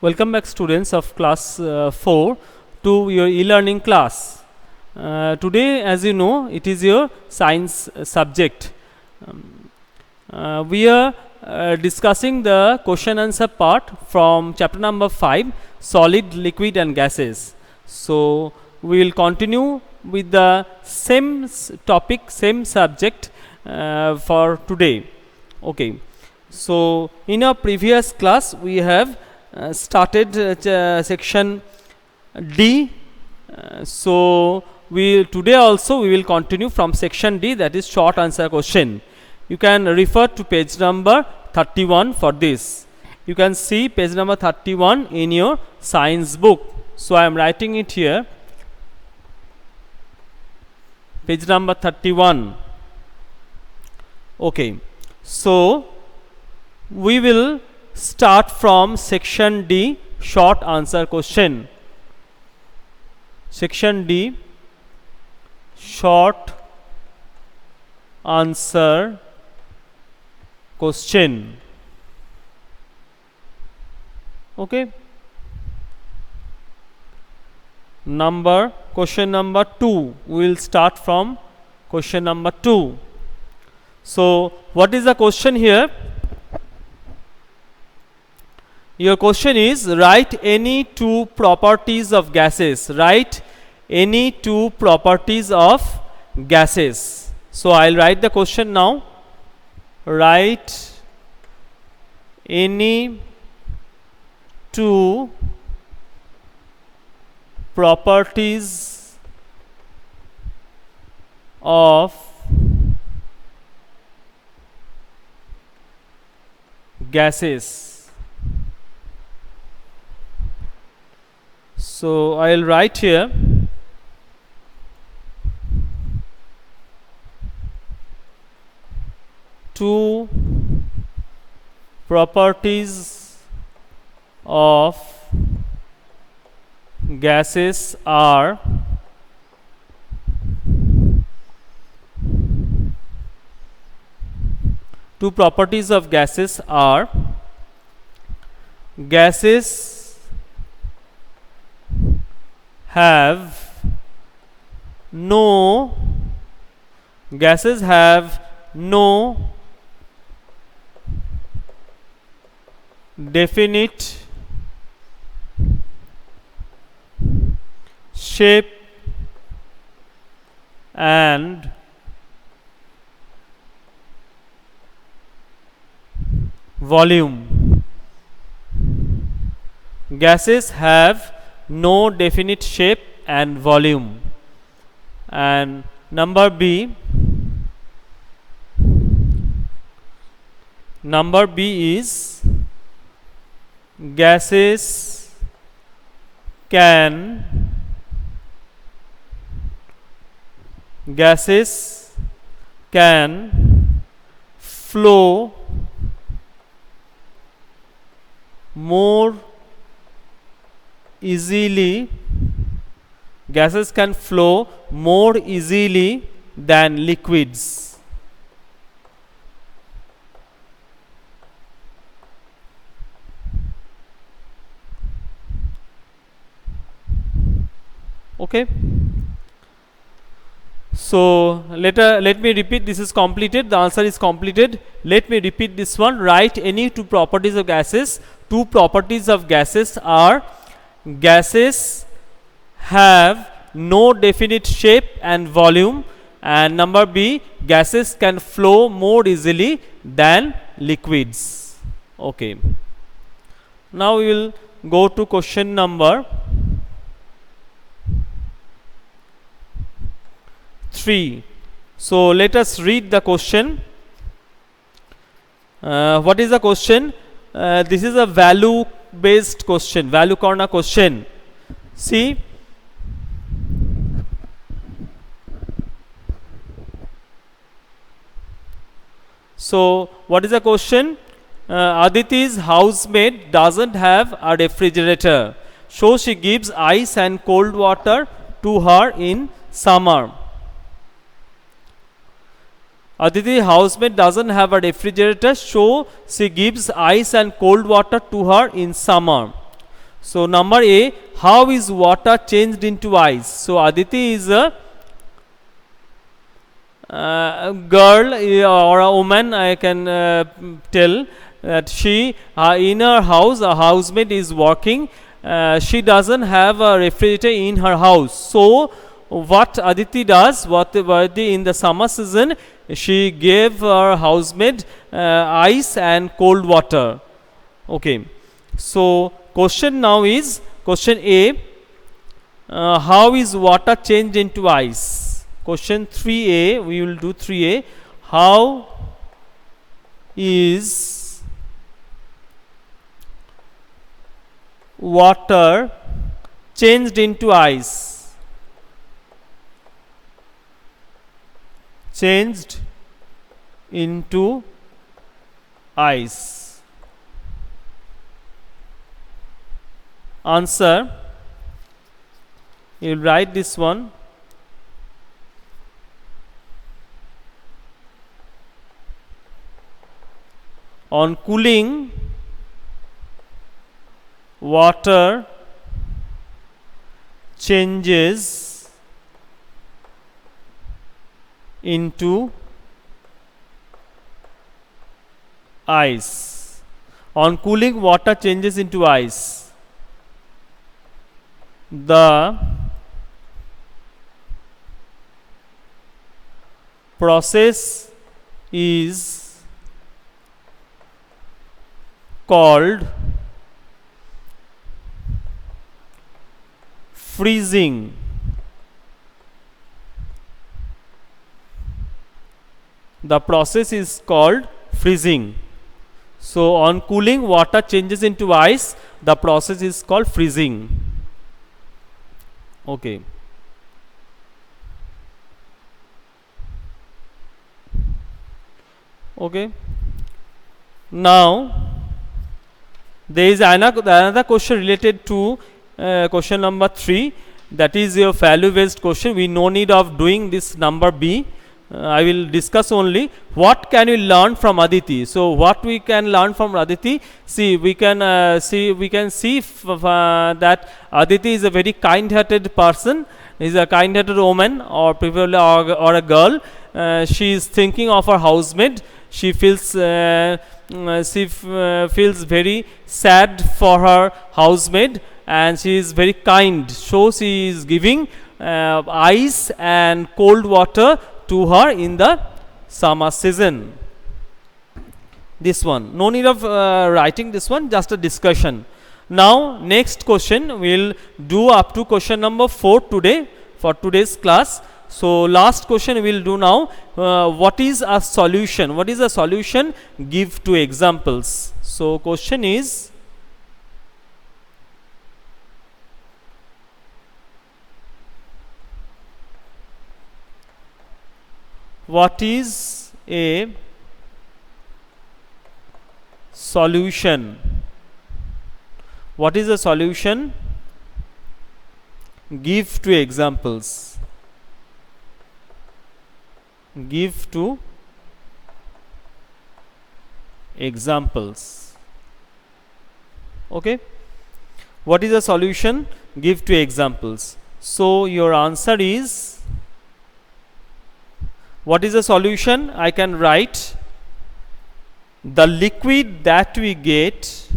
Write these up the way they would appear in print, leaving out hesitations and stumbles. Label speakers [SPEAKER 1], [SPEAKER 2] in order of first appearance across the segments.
[SPEAKER 1] Welcome back students of class 4 to your e-learning class. Today, as you know, it is your science subject. We are discussing the question answer part from chapter number 5, solid, liquid and gases. So we will continue with the same topic, same subject for today. Okay. So in our previous class we have started section D. So today also we will continue from section D, that is short answer question. You can refer to page number 31 for this. You can see page number 31 in your science book. So I am writing it here. Page number 31. Okay. So we will start from section D, short answer question. Section D, short answer question. Okay. Question number 2. We will start from question number 2. So what is the question here? Your question is, write any two properties of gases. Write any two properties of gases. So I'll write the question now. Write any two properties of gases. So I'll write here two properties of gases are gases have no definite shape and volume. Gases have no definite shape and volume. And number B is gases can flow more easily. Gases can flow more easily than liquids. Okay. So let me repeat. This is completed. The answer is completed. Let me repeat this one. Write any two properties of gases. Two properties of gases are: gases have no definite shape and volume, and number B, gases can flow more easily than liquids. Okay. Now we will go to question number 3. So let us read the question. What is the question? This is a value based question, value corner question. See, so what is the question? Aditi's housemaid doesn't have a refrigerator, so she gives ice and cold water to her in summer. Aditi housemaid doesn't have a refrigerator, so she gives ice and cold water to her in summer. So number A, how is water changed into ice? So Aditi is a girl or a woman, I can tell that she in her house, a housemaid is working. She doesn't have a refrigerator in her house. So what Aditi does, what in the summer season, she gave her housemaid ice and cold water. Okay. So question now is question A. How is water changed into ice? Question 3A, we will do 3A. How is water changed into ice? Changed into ice. Answer, you will write this one. On cooling, water changes into ice. On cooling, water changes into ice. The process is called freezing. The process is called freezing. So on cooling, water changes into ice. The process is called freezing. Okay. Okay. Now there is another question related to question number 3, that is your value based question. We no need of doing this number B. I will discuss only what can we learn from Aditi. So what we can learn from Aditi, see we can see that Aditi is a very kind hearted person, is a kind hearted woman or preferably or a girl. She is thinking of her housemaid. She feels feels very sad for her housemaid and she is very kind, so she is giving ice and cold water to her in the summer season. This one, no need of writing this one, just a discussion. Now next question we will do up to question number 4 today for today's class. So last question we will do now. What is a solution? What is a solution? Give two examples. So question is, what is a solution? What is a solution? Give two examples. Give two examples. Okay. What is a solution? Give two examples. So your answer is, what is a solution? I can write the liquid that we get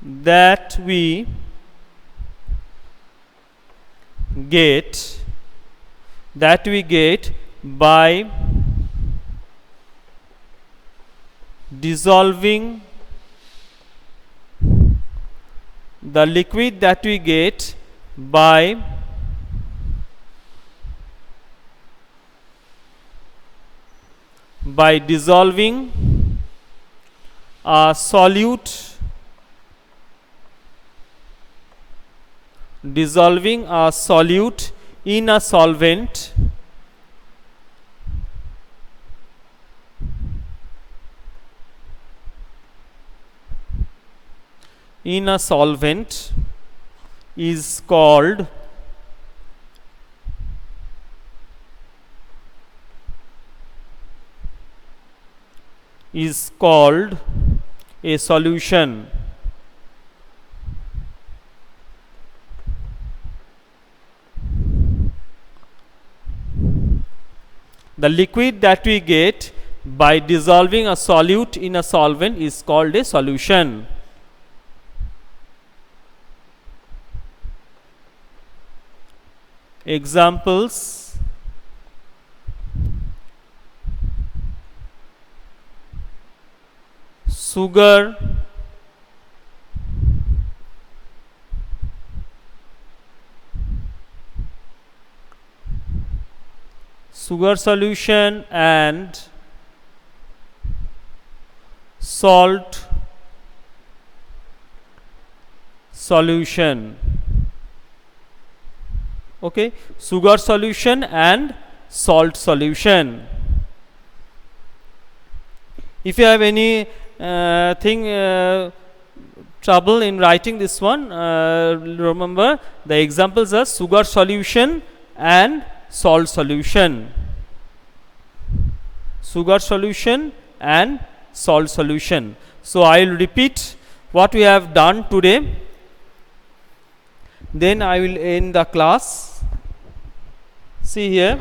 [SPEAKER 1] that we get by dissolving the liquid that we get by dissolving a solute in a solvent is called is called a solution. The liquid that we get by dissolving a solute in a solvent is called a solution. Examples: sugar, sugar solution and salt solution. Okay, sugar solution and salt solution. If you have any trouble in writing this one, remember the examples are sugar solution and salt solution. Sugar solution and salt solution. So I will repeat what we have done today, then I will end the class. See here.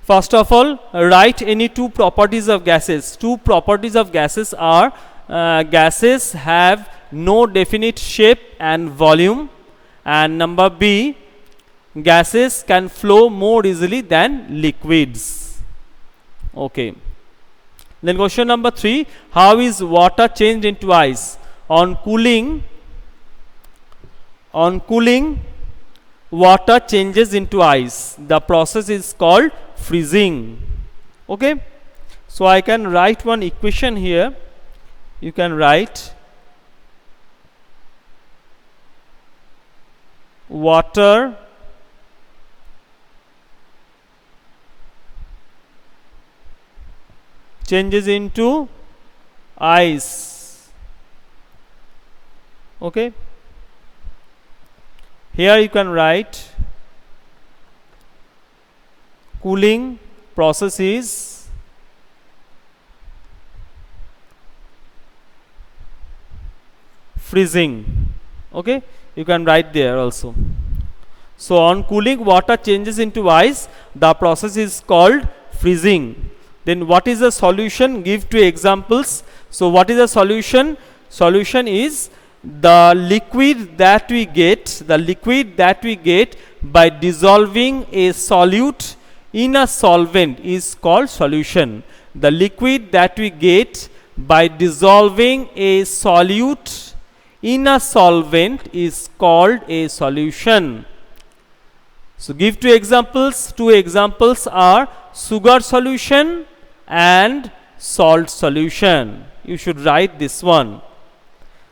[SPEAKER 1] First of all, write any two properties of gases. Two properties of gases are gases have no definite shape and volume, and number B, gases can flow more easily than liquids. Okay. Then question number 3, how is water changed into ice? On cooling, water changes into ice. The process is called freezing. Okay. So I can write one equation here. You can write water changes into ice. Okay. Here you can write cooling process is freezing. Okay, you can write there also. So on cooling, water changes into ice. The process is called freezing. Then what is the solution? Give two examples. So what is the solution? Solution is the liquid that we get by dissolving a solute in a solvent is called solution. The liquid that we get by dissolving a solute in a solvent is called a solution. So give two examples. Two examples are sugar solution and salt solution. You should write this one.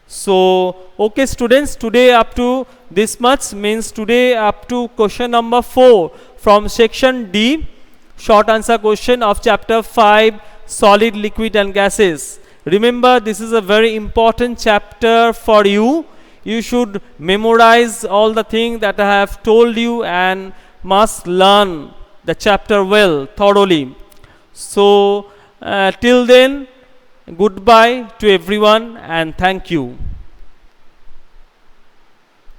[SPEAKER 1] So okay students, today up to this much, means today up to question number 4 from section D, short answer question of chapter 5, solid, liquid and gases. Remember, this is a very important chapter for you. You should memorize all the things that I have told you and must learn the chapter well, thoroughly. So till then, goodbye to everyone and thank you.